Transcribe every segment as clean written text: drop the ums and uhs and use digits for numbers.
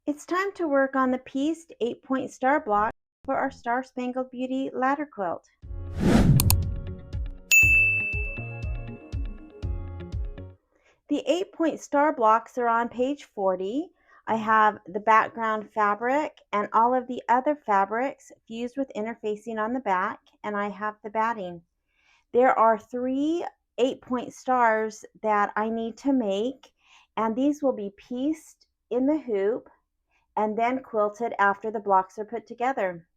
It's time to work on the pieced 8-point star block for our Star-Spangled Beauty ladder quilt. The 8-point star blocks are on page 40. I have the background fabric and all of the other fabrics fused with interfacing on the back, and I have the batting. There are 3 8-point stars that I need to make, and these will be pieced in the hoop and then quilted after the blocks are put together.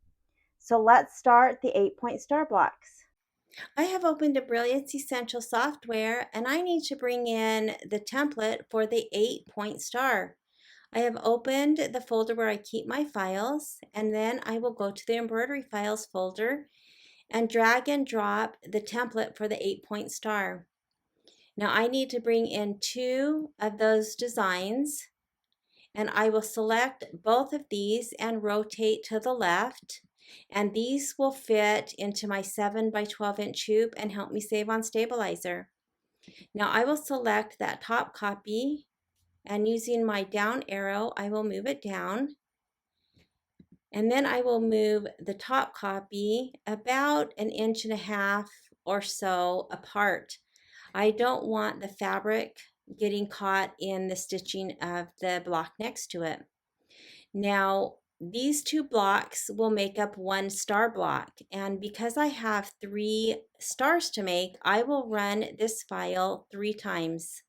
So let's start the 8-point star blocks. I have opened a Brilliance Essential software, and I need to bring in the template for the 8-point star. I have opened the folder where I keep my files, and then I will go to the embroidery files folder and drag and drop the template for the 8-point star. Now I need to bring in 2 of those designs, and I will select both of these and rotate to the left, and these will fit into my 7 by 12 inch hoop and help me save on stabilizer. Now I will select that top copy, and using my down arrow I will move it down, and then I will move the top copy about 1.5 inches or so apart. I don't want the fabric getting caught in the stitching of the block next to it. Now, these 2 blocks will make up 1 star block, and because I have 3 stars to make, I will run this file 3 times.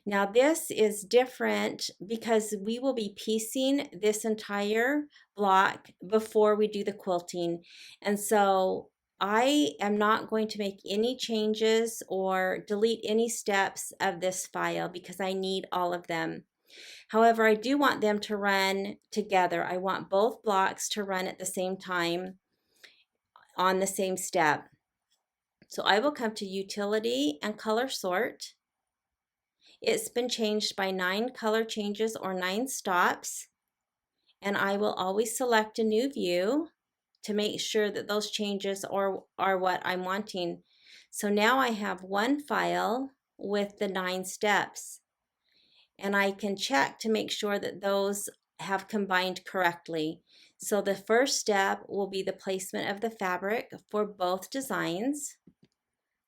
Now this is different because we will be piecing this entire block before we do the quilting, and so I am not going to make any changes or delete any steps of this file because I need all of them. However, I do want them to run together. I want both blocks to run at the same time on the same step. So I will come to Utility and Color Sort. It's been changed by 9 color changes or 9 stops, and I will always select a new view to make sure that those changes are what I'm wanting. So now I have 1 file with the 9 steps, and I can check to make sure that those have combined correctly. So the first step will be the placement of the fabric for both designs.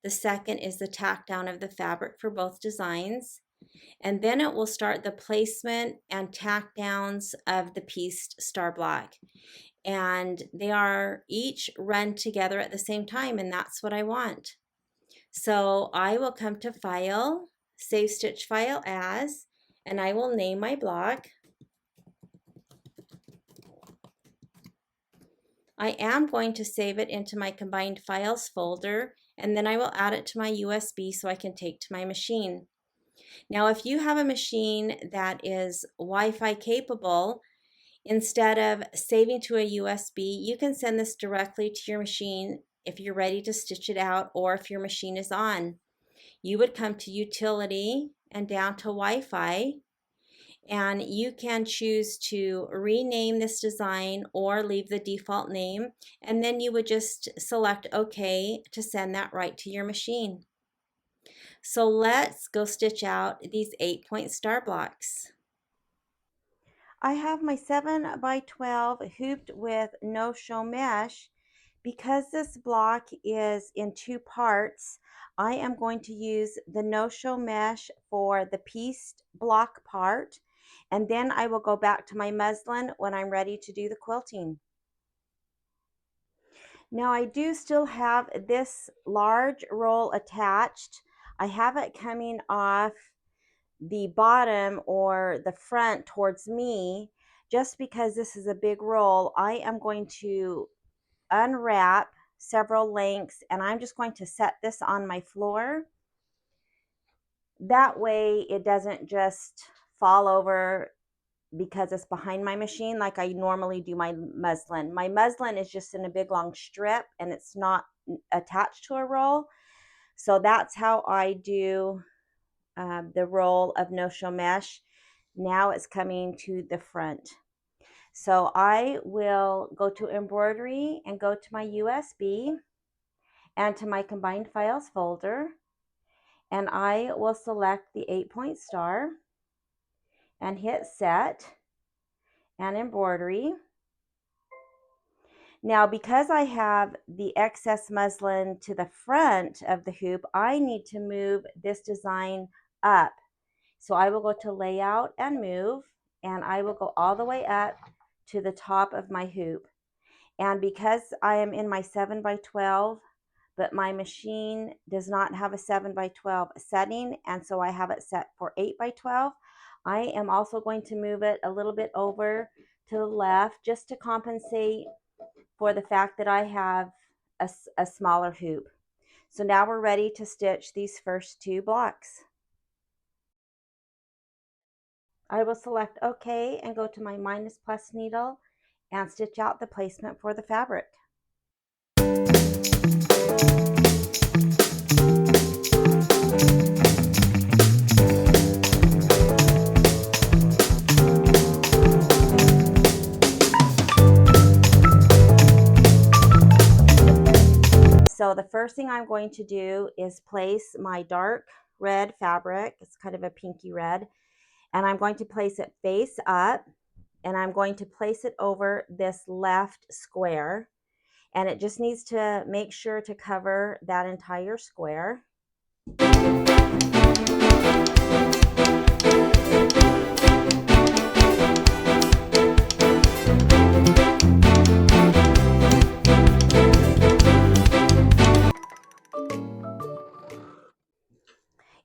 The second is the tack down of the fabric for both designs. And then it will start the placement and tack downs of the pieced star block. And they are each run together at the same time, and that's what I want. So I will come to File, Save Stitch File As, and I will name my block. I am going to save it into my Combined Files folder, and then I will add it to my USB so I can take to my machine. Now, if you have a machine that is Wi-Fi capable, instead of saving to a USB, you can send this directly to your machine if you're ready to stitch it out, or if your machine is on. You would come to Utility and down to Wi-Fi, and you can choose to rename this design or leave the default name, and then you would just select OK to send that right to your machine. So let's go stitch out these 8-point star blocks. I have my 7 by 12 hooped with no-show mesh. Because this block is in 2 parts, I am going to use the no-show mesh for the pieced block part, and then I will go back to my muslin when I'm ready to do the quilting. Now I do still have this large roll attached. I have it coming off the bottom or the front towards me. Just because this is a big roll, I am going to unwrap several lengths, and I'm just going to set this on my floor. That way it doesn't just fall over because it's behind my machine like I normally do my muslin. My muslin is just in a big long strip and it's not attached to a roll. So that's how I do the roll of no-show mesh. Now it's coming to the front. So I will go to Embroidery and go to my USB and to my Combined Files folder, and I will select the 8-point star and hit Set. and embroidery. Now, because I have the excess muslin to the front of the hoop, I need to move this design up. So I will go to layout and move, and I will go all the way up to the top of my hoop. And because I am in my 7x12, but my machine does not have a 7x12 setting, and so I have it set for 8x12, I am also going to move it a little bit over to the left just to compensate for the fact that I have a smaller hoop. So now we're ready to stitch these first 2 blocks. I will select OK and go to my minus plus needle and stitch out the placement for the fabric. So the first thing I'm going to do is place my dark red fabric, it's kind of a pinky red, and I'm going to place it face up, and I'm going to place it over this left square, and it just needs to make sure to cover that entire square.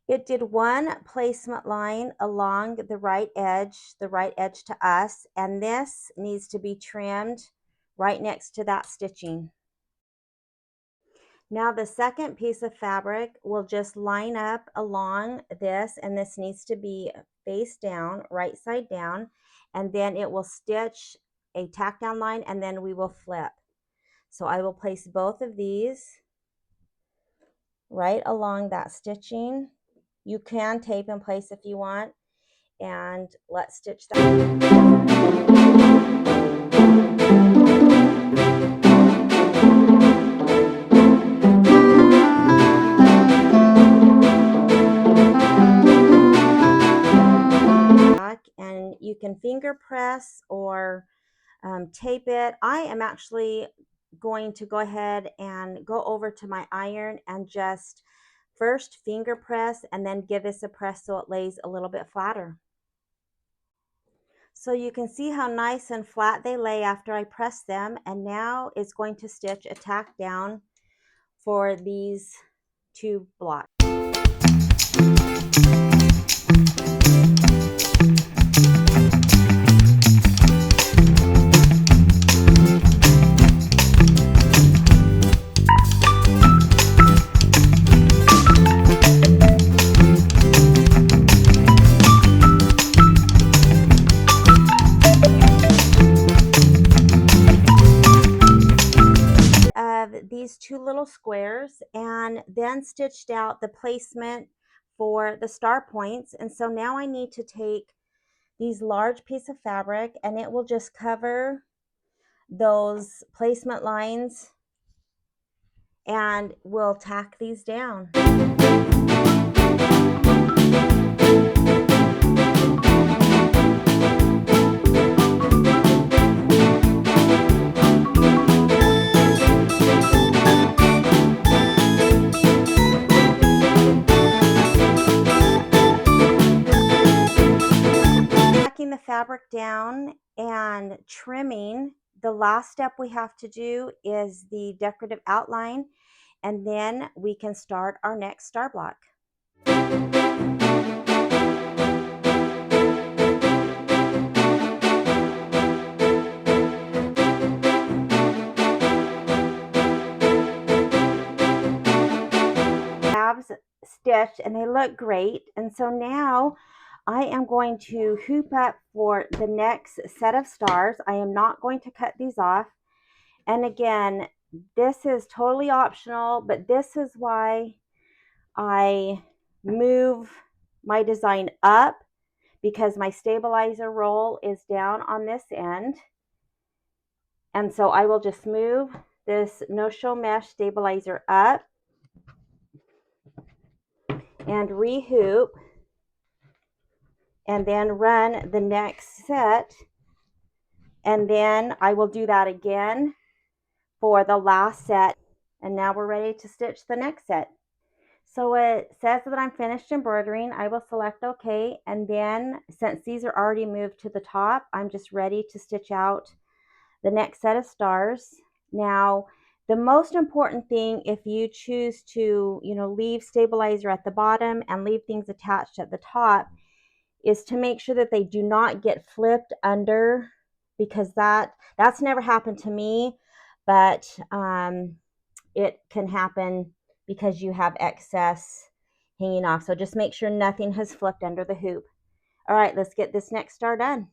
It did one placement line along the right edge to us, and this needs to be trimmed right next to that stitching. Now the second piece of fabric will just line up along this, and this needs to be face down, right side down, and then it will stitch a tack down line, and then we will flip. So I will place both of these right along that stitching. You can tape in place if you want, and let's stitch that. And you can finger press or tape it. I am actually going to go ahead and go over to my iron and just first finger press and then give this a press so it lays a little bit flatter. So you can see how nice and flat they lay after I press them, and now it's going to stitch a tack down for these 2 blocks. These 2 little squares, and then stitched out the placement for the star points. And so now I need to take these large piece of fabric, and it will just cover those placement lines, and we'll tack these down. The fabric down and trimming, the last step we have to do is the decorative outline, and then we can start our next star block. Tabs stitched, and they look great, and so now I am going to hoop up for the next set of stars. I am not going to cut these off. And again, this is totally optional, but this is why I move my design up, because my stabilizer roll is down on this end. And so I will just move this no-show mesh stabilizer up and re-hoop, and then run the next set And then I will do that again for the last set. And now we're ready to stitch the next set. So it says that I'm finished embroidering. I will select OK, and then since these are already moved to the top, I'm just ready to stitch out the next set of stars. Now, the most important thing, if you choose to, leave stabilizer at the bottom and leave things attached at the top, is to make sure that they do not get flipped under, because that's never happened to me, but it can happen because you have excess hanging off. So just make sure nothing has flipped under the hoop. All right, let's get this next star done.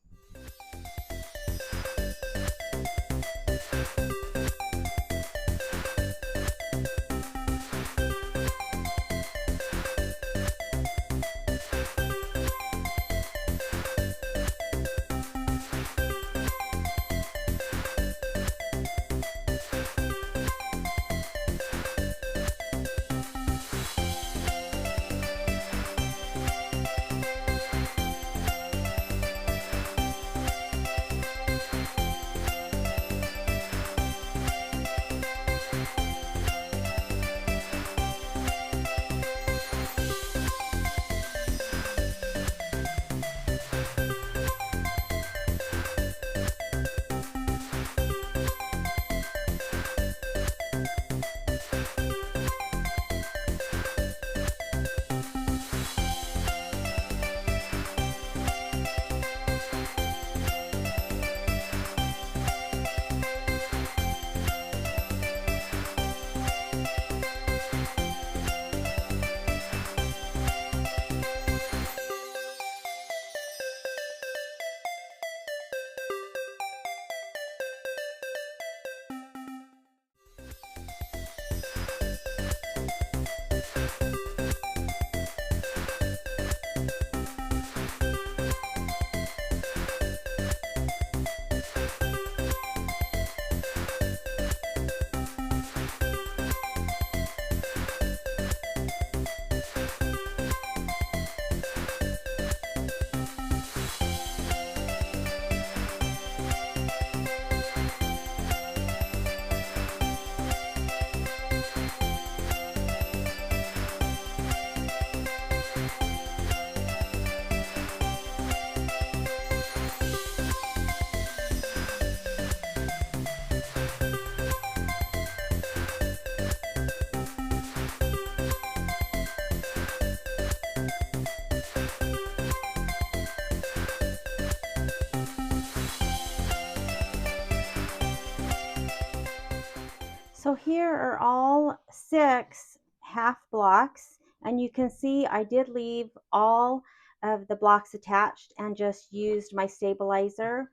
So here are all 6 half blocks, and you can see I did leave all of the blocks attached and just used my stabilizer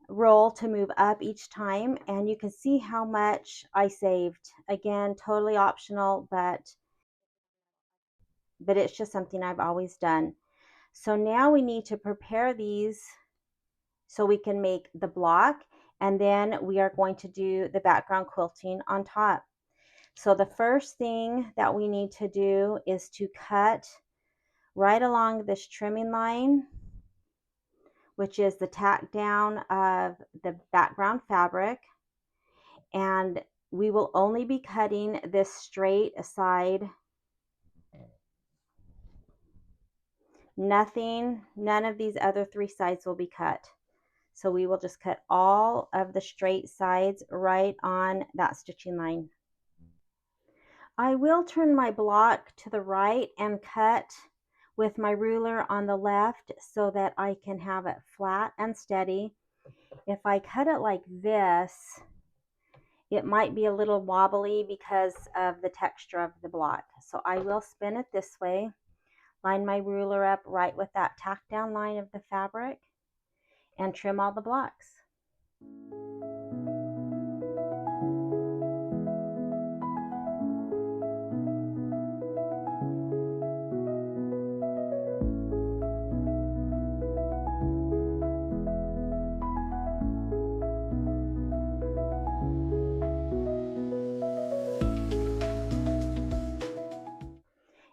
roll to move up each time, and you can see how much I saved. Again, totally optional, but it's just something I've always done. So now we need to prepare these so we can make the block, and then we are going to do the background quilting on top. So the first thing that we need to do is to cut right along this trimming line, which is the tack down of the background fabric. And we will only be cutting this straight side. None of these other 3 sides will be cut. So we will just cut all of the straight sides right on that stitching line. I will turn my block to the right and cut with my ruler on the left so that I can have it flat and steady. If I cut it like this, it might be a little wobbly because of the texture of the block. So I will spin it this way, line my ruler up right with that tack down line of the fabric, and trim all the blocks.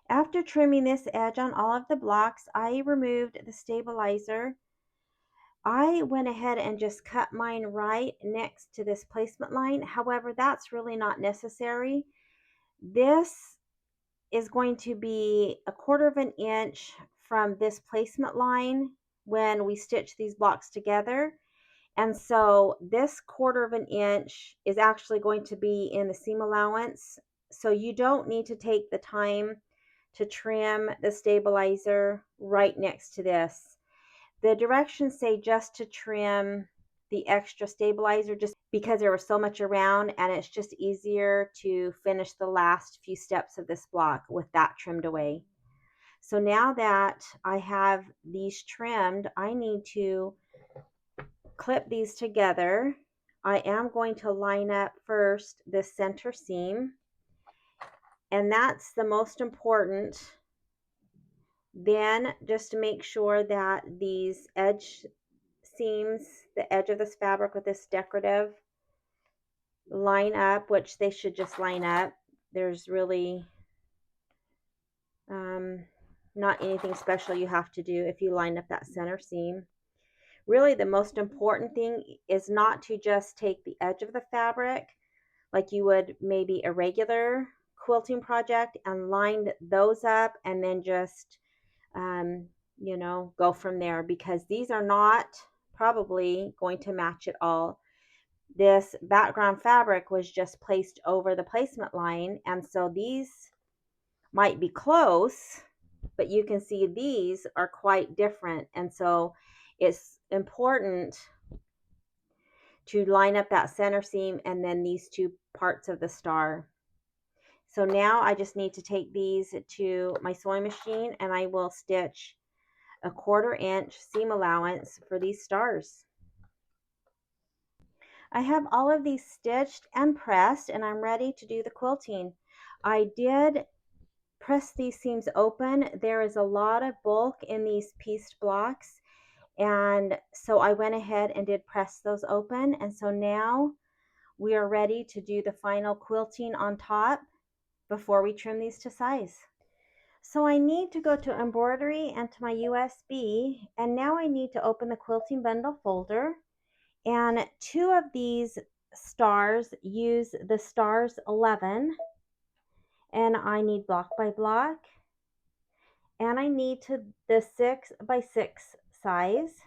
After trimming this edge on all of the blocks, I removed the stabilizer I went ahead and just cut mine right next to this placement line. However, that's really not necessary. This is going to be 1/4 of an inch from this placement line when we stitch these blocks together. And so this 1/4 of an inch is actually going to be in the seam allowance. So you don't need to take the time to trim the stabilizer right next to this. The directions say just to trim the extra stabilizer just because there was so much around, and it's just easier to finish the last few steps of this block with that trimmed away. So now that I have these trimmed, I need to clip these together. I am going to line up first the center seam, and that's the most important. Then just to make sure that these edge seams, the edge of this fabric with this decorative, line up, which they should just line up. There's really not anything special you have to do if you line up that center seam. Really, the most important thing is not to just take the edge of the fabric like you would maybe a regular quilting project and line those up and then just you know, go from there, because these are not probably going to match at all. This background fabric was just placed over the placement line, and so these might be close, but you can see these are quite different, and so it's important to line up that center seam and then these two parts of the star. So now I just need to take these to my sewing machine and I will stitch 1/4 inch seam allowance for these stars. I have all of these stitched and pressed and I'm ready to do the quilting. I did press these seams open. There is a lot of bulk in these pieced blocks, and so I went ahead and did press those open, and so now we are ready to do the final quilting on top before we trim these to size. So I need to go to embroidery and to my USB, and now I need to open the quilting bundle folder, and 2 of these stars use the stars 11, and I need block by block, and I need to the 6 by 6 size,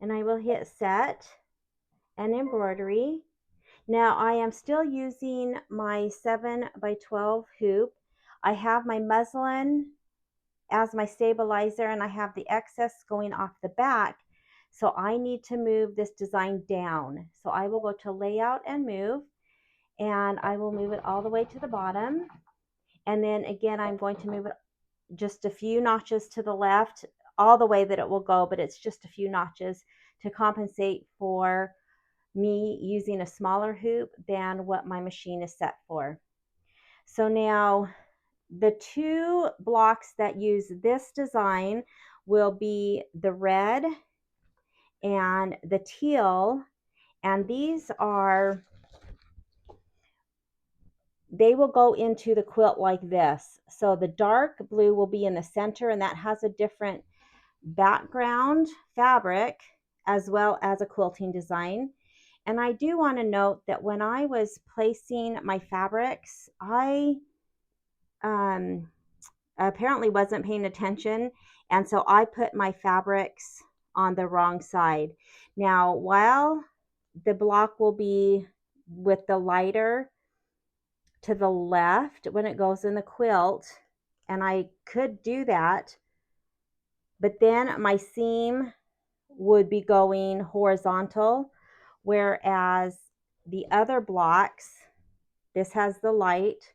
and I will hit set and embroidery. Now I am still using my 7 by 12 hoop. I have my muslin as my stabilizer and I have the excess going off the back. So I need to move this design down. So I will go to layout and move, and I will move it all the way to the bottom. And then again, I'm going to move it just a few notches to the left, all the way that it will go, but it's just a few notches to compensate for me using a smaller hoop than what my machine is set for. So now the 2 blocks that use this design will be the red and the teal, and these are, they will go into the quilt like this. So the dark blue will be in the center, and that has a different background fabric as well as a quilting design. And I do want to note that when I was placing my fabrics, I apparently wasn't paying attention, and so I put my fabrics on the wrong side. Now, while the block will be with the lighter to the left when it goes in the quilt, and I could do that, but then my seam would be going horizontal, whereas the other blocks, this has the light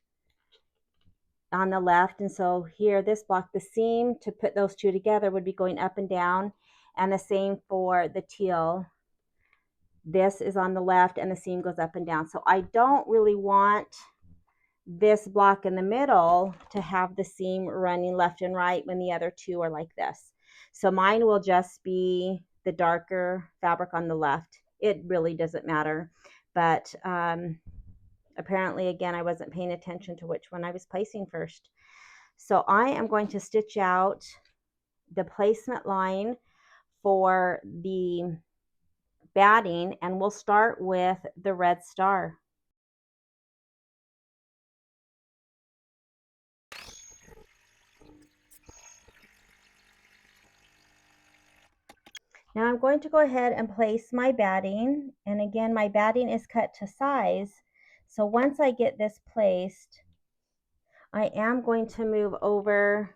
on the left, and so here, this block, the seam to put those 2 together would be going up and down, and the same for the teal. This is on the left and the seam goes up and down. So I don't really want this block in the middle to have the seam running left and right when the other 2 are like this. So mine will just be the darker fabric on the left. It really doesn't matter, but apparently, again, I wasn't paying attention to which one I was placing first. So I am going to stitch out the placement line for the batting, and we'll start with the red star. Now I'm going to go ahead and place my batting, and again my batting is cut to size, so once I get this placed, I am going to move over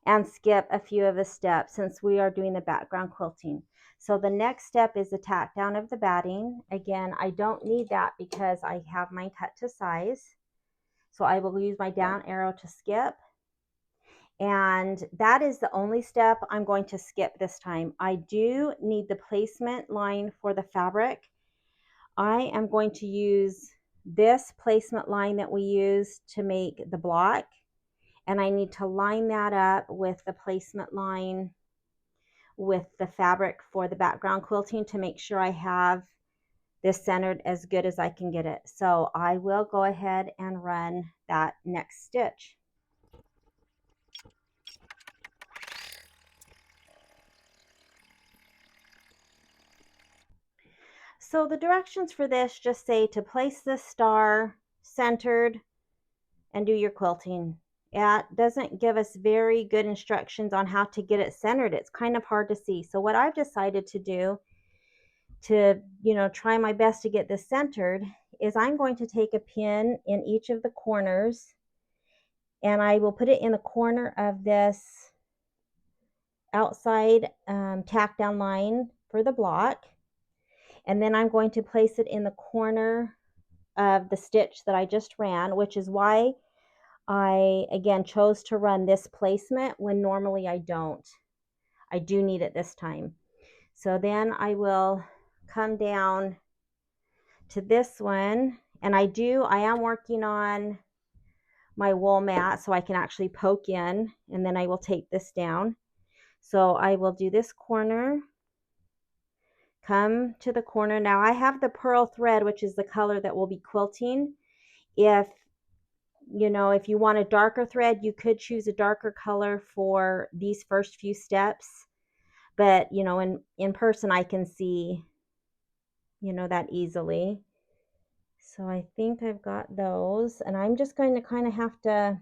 and skip a few of the steps since we are doing the background quilting. So the next step is the tack down of the batting. Again, I don't need that because I have mine cut to size, so I will use my down arrow to skip. And that is the only step I'm going to skip this time. I do need the placement line for the fabric. I am going to use this placement line that we use to make the block, and I need to line that up with the placement line with the fabric for the background quilting to make sure I have this centered as good as I can get it. So I will go ahead and run that next stitch. So the directions for this just say to place this star centered and do your quilting. It doesn't give us very good instructions on how to get it centered. It's kind of hard to see. So what I've decided to do to, try my best to get this centered is I'm going to take a pin in each of the corners, and I will put it in the corner of this outside tack down line for the block. And then I'm going to place it in the corner of the stitch that I just ran, which is why I, again, chose to run this placement when normally I don't. I do need it this time. So then I will come down to this one, and I am working on my wool mat so I can actually poke in, and then I will tape this down. So I will do this corner, come to the corner. Now I have the pearl thread, which is the color that we'll be quilting. If you want a darker thread, you could choose a darker color for these first few steps. But, in person, I can see, that easily. So I think I've got those, and I'm just going to kind of have to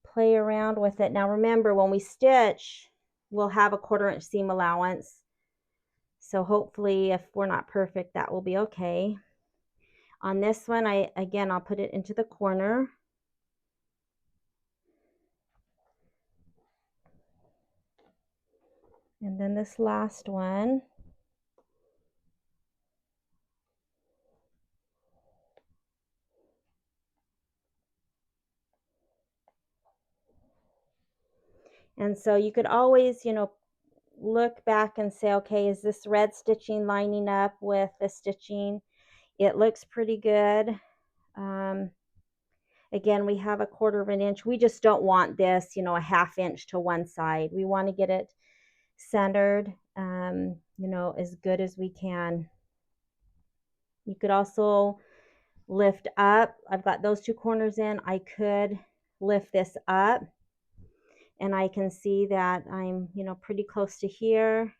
play around with it. Now remember, when we stitch, we'll have a 1/4 inch seam allowance. So hopefully, if we're not perfect, that will be okay. On this one, I'll put it into the corner. And then this last one. And so you could always, look back and say, okay, is this red stitching lining up with the stitching? It looks pretty good. Again, we have a 1/4 inch. We just don't want this, a 1/2 inch to one side. We want to get it centered, as good as we can. You could also lift up. I've got those 2 corners in. I could lift this up, and I can see that I'm, pretty close to here.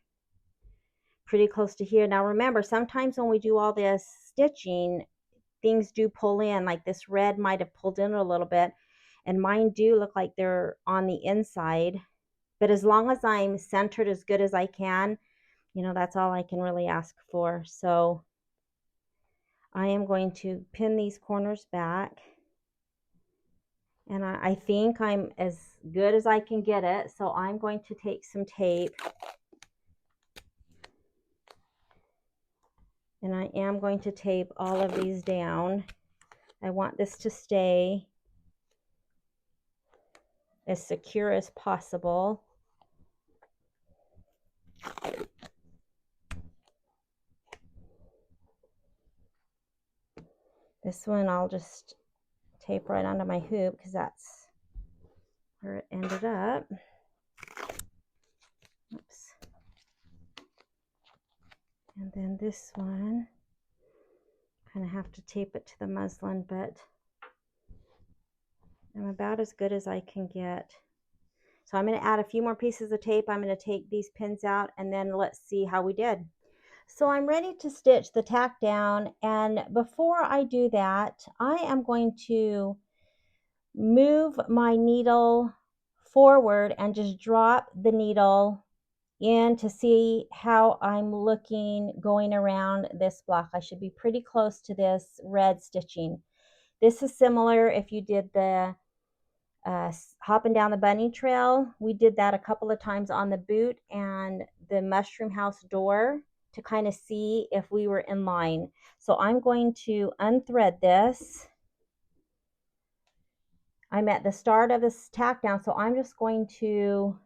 Pretty close to here. Now remember, sometimes when we do all this stitching, things do pull in, like this red might have pulled in a little bit, and mine do look like they're on the inside. But as long as I'm centered as good as I can, that's all I can really ask for. So I am going to pin these corners back, and I think I'm as good as I can get it. So I'm going to take some tape, and I am going to tape all of these down. I want this to stay as secure as possible. This one I'll just tape right onto my hoop because that's where it ended up. Oops. And then this one, kind of have to tape it to the muslin, but I'm about as good as I can get. So I'm going to add a few more pieces of tape. I'm going to take these pins out and then let's see how we did. So I'm ready to stitch the tack down, and before I do that, I am going to move my needle forward and just drop the needle in to see how I'm looking going around this block. I should be pretty close to this red stitching. This is similar if you did the hopping down the bunny trail. We did that a couple of times on the boot and the mushroom house door to kind of see if we were in line. So I'm going to unthread this. I'm at the start of this tack down, so I'm just going to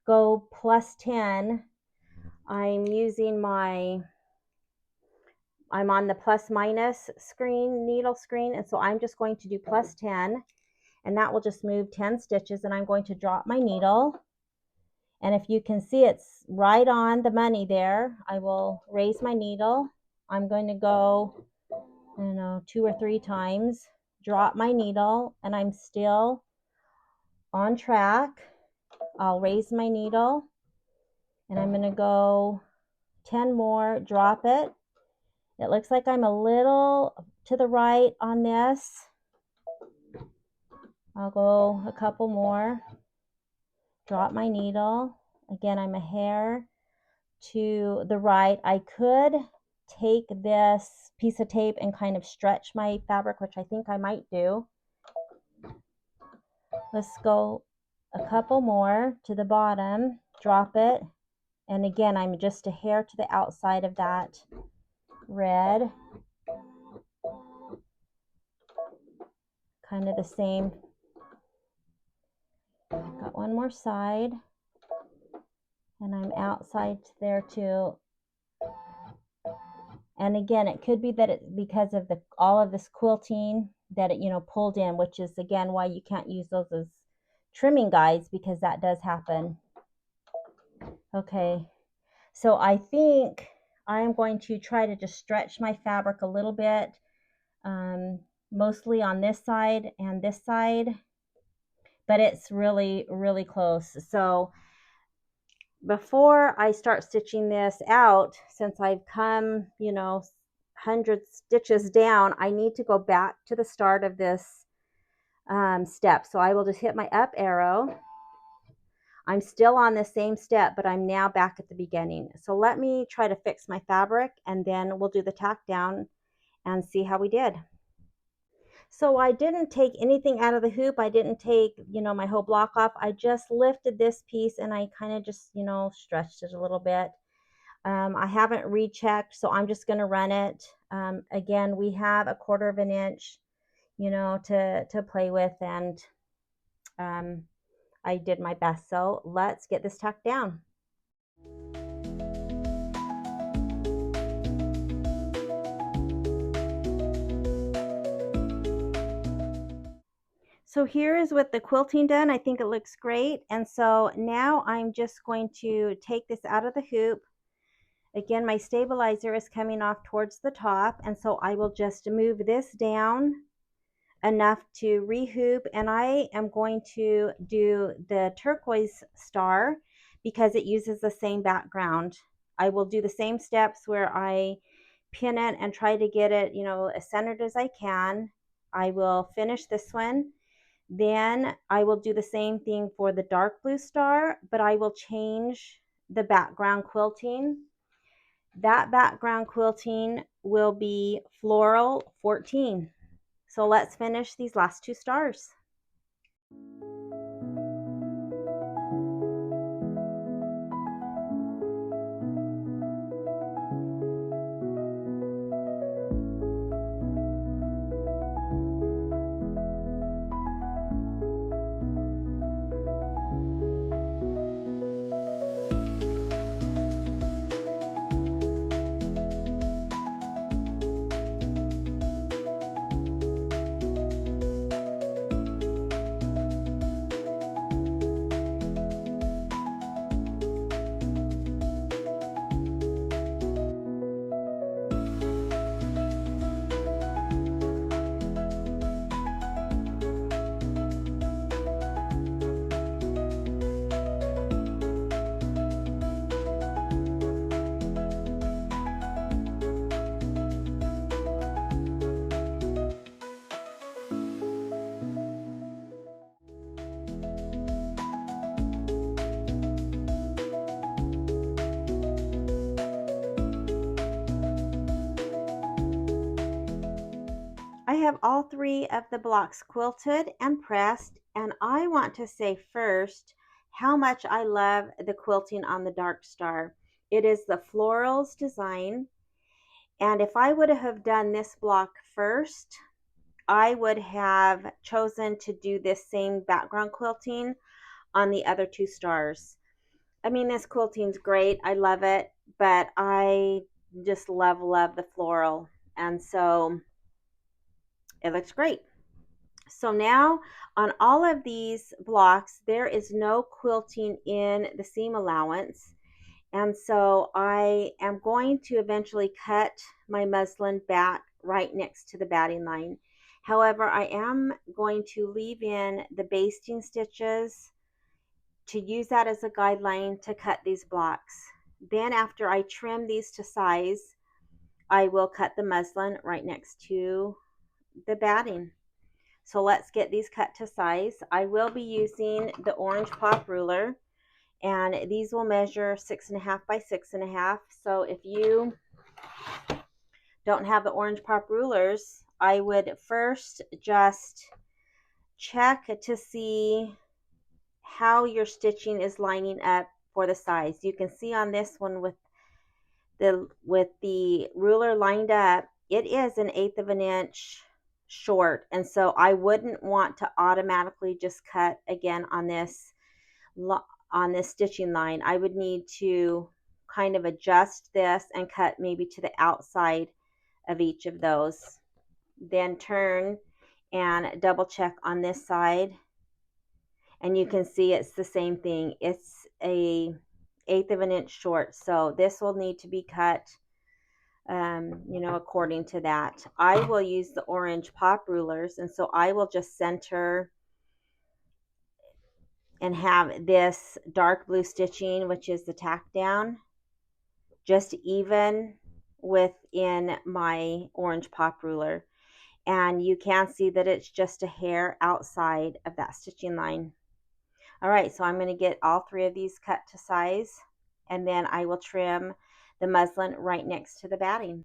go plus 10. I'm using I'm on the plus minus screen, needle screen, and so I'm just going to do plus 10, and that will just move 10 stitches, and I'm going to drop my needle. And if you can see, it's right on the money there. I will raise my needle. I'm going to go, 2 or 3 times, drop my needle, and I'm still on track. I'll raise my needle, and I'm going to go 10 more, drop it. It looks like I'm a little to the right on this. I'll go a couple more, drop my needle. Again, I'm a hair to the right. I could take this piece of tape and kind of stretch my fabric, which I think I might do. Let's go a couple more to the bottom, drop it, and again I'm just a hair to the outside of that red. Kind of the same. Got one more side, and I'm outside there too. And again, it could be that it's because of all of this quilting that it pulled in, which is again why you can't use those as trimming guides, because that does happen. Okay, so I think I'm going to try to just stretch my fabric a little bit, mostly on this side and this side, but it's really, really close. So before I start stitching this out, since I've come, 100 stitches down, I need to go back to the start of this step. So I will just hit my up arrow. I'm still on the same step, but I'm now back at the beginning. So let me try to fix my fabric, and then we'll do the tack down and see how we did. So I didn't take anything out of the hoop. I didn't take, my whole block off. I just lifted this piece and I kind of just, stretched it a little bit. I haven't rechecked, so I'm just going to run it. Again, we have 1/4 of an inch, to play with, and I did my best. So let's get this tacked down. So here is with the quilting done. I think it looks great. And so now I'm just going to take this out of the hoop. Again, my stabilizer is coming off towards the top, and so I will just move this down enough to rehoop, and I am going to do the turquoise star because it uses the same background. I will do the same steps where I pin it and try to get it, as centered as I can. I will finish this one. Then I will do the same thing for the dark blue star, but I will change the background quilting. That background quilting will be floral 14. So let's finish these last 2 stars. have all 3 of the blocks quilted and pressed, and I want to say first how much I love the quilting on the Dark Star. It is the florals design, and if I would have done this block first, I would have chosen to do this same background quilting on the other 2 stars. I mean, this quilting's great. I love it, but I just love the floral. And so it looks great. So now on all of these blocks, there is no quilting in the seam allowance. And so I am going to eventually cut my muslin back right next to the batting line. However, I am going to leave in the basting stitches to use that as a guideline to cut these blocks. Then after I trim these to size, I will cut the muslin right next to the batting. So let's get these cut to size. I will be using the orange pop ruler, and these will measure 6.5 by 6.5. So if you don't have the orange pop rulers, I would first just check to see how your stitching is lining up for the size. You can see on this one with the ruler lined up, it is 1/8 of an inch short, and so I wouldn't want to automatically just cut again on this stitching line. I would need to kind of adjust this and cut maybe to the outside of each of those. Then turn and double check on this side, and you can see it's the same thing. It's 1/8 of an inch short, so this will need to be cut according to that. I will use the orange pop rulers, and so I will just center and have this dark blue stitching, which is the tack down, just even within my orange pop ruler. And you can see that it's just a hair outside of that stitching line. All right, so I'm going to get all 3 of these cut to size, and then I will trim the muslin right next to the batting.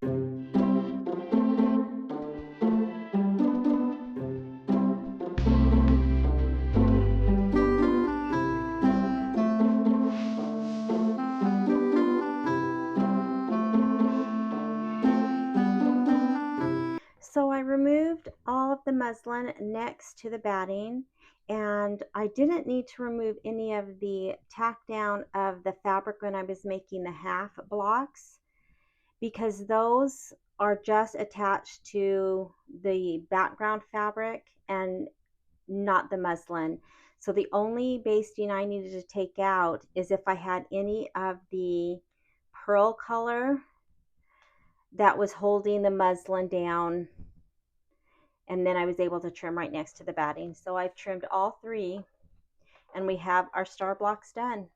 So I removed all of the muslin next to the batting, and I didn't need to remove any of the tack down of the fabric when I was making the half blocks, because those are just attached to the background fabric and not the muslin. So the only basting I needed to take out is if I had any of the pearl color that was holding the muslin down, and then I was able to trim right next to the batting. So I've trimmed all 3, and we have our star blocks done.